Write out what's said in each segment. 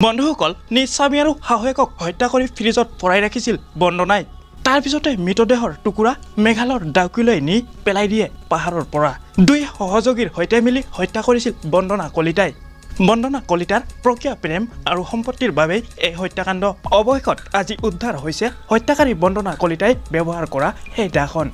বন্ধুসকল নিজ স্বামী আৰু শাহুৱেকক হত্যা কৰি ফ্ৰিজত ভৰাই ৰাখিছিল বন্দনাই। তাৰ পিছতে মৃতদেহৰ টুকুৰা মেঘালয়ৰ ডাউকিলৈ নি পেলাই দিয়ে পাহাৰৰ পৰা। দুই সহযোগীৰ সৈতে মিলি হত্যা কৰিছিল বন্দনা কলিতাই। বন্দনা কলিতাৰ প্ৰক্ৰিয়া প্ৰেম আৰু সম্পত্তিৰ বাবেই এই হত্যাকাণ্ড। অৱশেষত আজি উদ্ধাৰ হৈছে হত্যাকাৰী বন্দনা কলিতাই ব্যৱহাৰ কৰা সেই দাখন।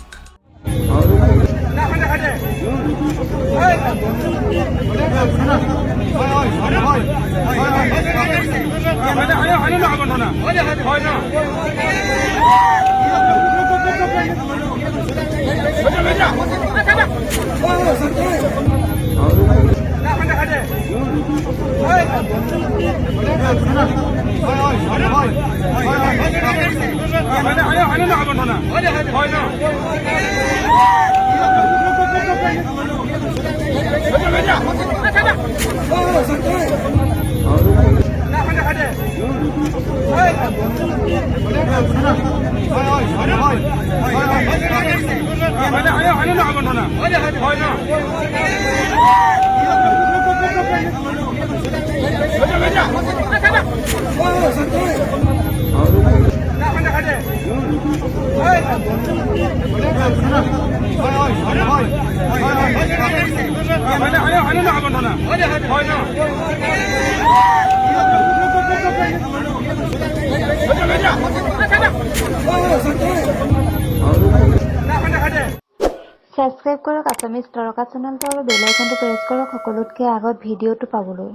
সাবস্ক্ৰাইব কৰক আছামিজ তৰকা চেনেলটো আৰু বেল আইকনটো প্ৰেছ কৰক সকলোতকৈ আগত ভিডিঅ'টো পাবলৈ।